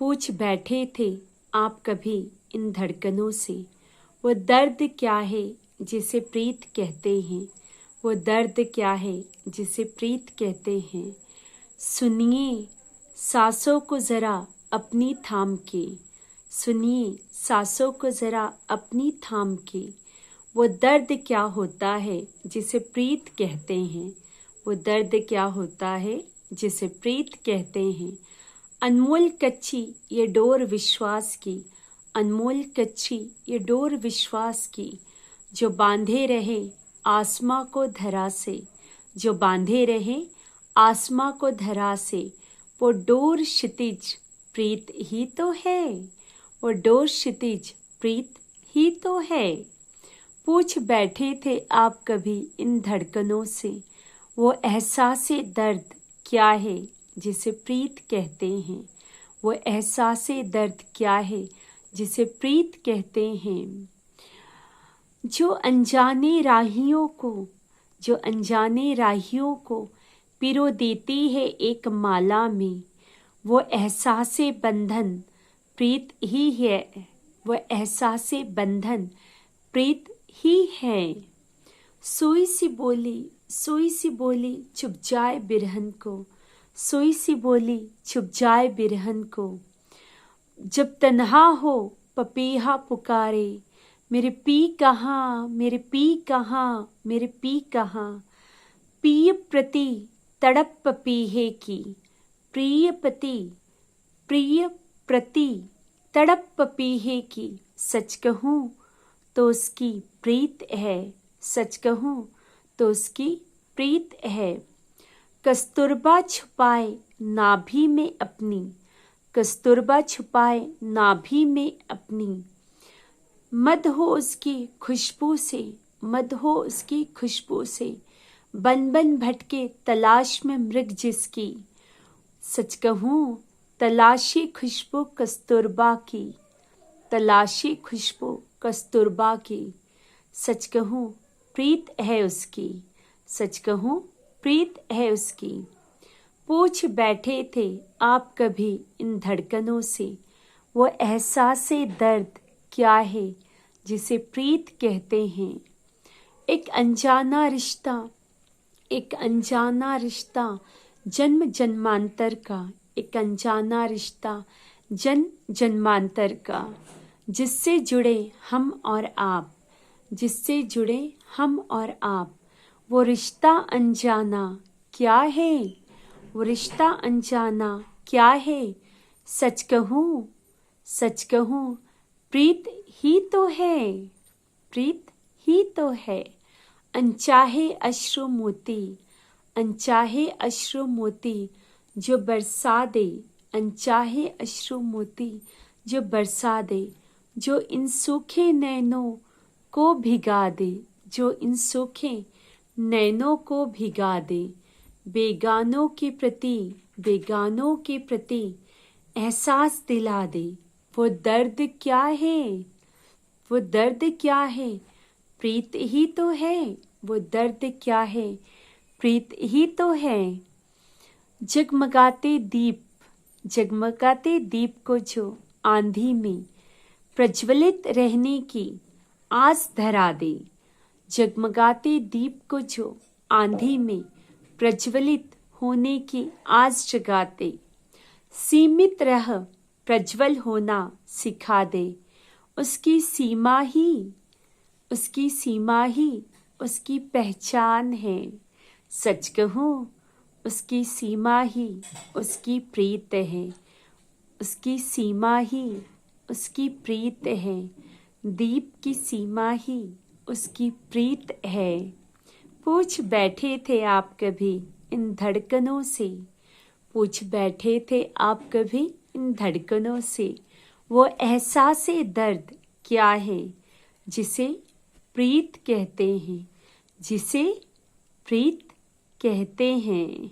पूछ बैठे थे आप कभी इन धड़कनों से, वो दर्द क्या है जिसे प्रीत कहते हैं, वो दर्द क्या है जिसे प्रीत कहते हैं। सुनिए सांसों को ज़रा अपनी थाम के, सुनिए सांसों को ज़रा अपनी थाम के, वो दर्द क्या होता है जिसे प्रीत कहते हैं, वो दर्द क्या होता है जिसे प्रीत कहते हैं। अनमोल कच्ची ये डोर विश्वास की, अनमोल कच्ची ये डोर विश्वास की, जो बांधे रहे आसमां को धरा से, जो बांधे रहे आसमां को धरा से, वो डोर क्षितिज प्रीत ही तो है, वो डोर क्षितिज प्रीत ही तो है। पूछ बैठे थे आप कभी इन धड़कनों से, वो एहसासे दर्द क्या है जिसे प्रीत कहते हैं, वो एहसासे दर्द क्या है जिसे प्रीत कहते हैं। जो अनजाने राहियों को, जो अनजाने राहियों को पिरो देती है एक माला में, वो एहसासे बंधन प्रीत ही है, वो एहसासे बंधन प्रीत ही है। सोई सी बोली, सोई सी बोली चुप जाए बिरहन को, सोई सी बोली छुप जाए बिरहन को। जब तन्हा हो पपीहा पुकारे, मेरे पी कहाँ, मेरे पी कहाँ, मेरे पी कहाँ। प्रिय प्रति तड़प पपीहे की, प्रिय पति प्रिय प्रति तड़प पपीहे की, सच कहूँ तो उसकी प्रीत है, सच कहूँ तो उसकी प्रीत है। कस्तूरबा छुपाए नाभि में अपनी, कस्तूरबा छुपाए नाभि में अपनी, मद हो उसकी खुशबू से, मद हो उसकी खुशबू से, बन बन भटके तलाश में मृग जिसकी। सच कहूँ तलाशी खुशबू कस्तूरबा की, तलाशी खुशबू कस्तूरबा की, सच कहूँ प्रीत है उसकी, सच कहूँ प्रीत है उसकी। पूछ बैठे थे आप कभी इन धड़कनों से, वो एहसासे दर्द क्या है जिसे प्रीत कहते हैं। एक अनजाना रिश्ता, एक अनजाना रिश्ता जन्म जन्मांतर का, एक अनजाना रिश्ता जन्म जन्मांतर का, जिससे जुड़े हम और आप, जिससे जुड़े हम और आप। वो रिश्ता अनजाना क्या है, वो रिश्ता अनजाना क्या है। सच कहूँ, सच कहूँ प्रीत ही तो है, प्रीत ही तो है। अनचाहे अश्रु मोती, अनचाहे अश्रु मोती जो बरसा दे, अनचाहे अश्रु मोती जो बरसा दे, जो इन सूखे नैनों को भिगा दे, जो इन सूखे नैनों को भिगा दे। बेगानों के प्रति, बेगानों के प्रति एहसास दिला दे। वो दर्द क्या है, वो दर्द क्या है, प्रीत ही तो है, वो दर्द क्या है, प्रीत ही तो है। जगमगाते दीप, जगमगाते दीप को जो आंधी में प्रज्वलित रहने की आस धरा दे, जगमगाते दीप को जो आंधी में प्रज्वलित होने की आस जगाते, सीमित रह प्रज्वल होना सिखा दे। उसकी सीमा ही, उसकी सीमा ही उसकी पहचान है। सच कहूँ उसकी सीमा ही उसकी प्रीत है, उसकी सीमा ही उसकी प्रीत है। दीप की सीमा ही उसकी प्रीत है। पूछ बैठे थे आप कभी इन धड़कनों से, पूछ बैठे थे आप कभी इन धड़कनों से, वो एहसासे दर्द क्या है जिसे प्रीत कहते हैं, जिसे प्रीत कहते हैं।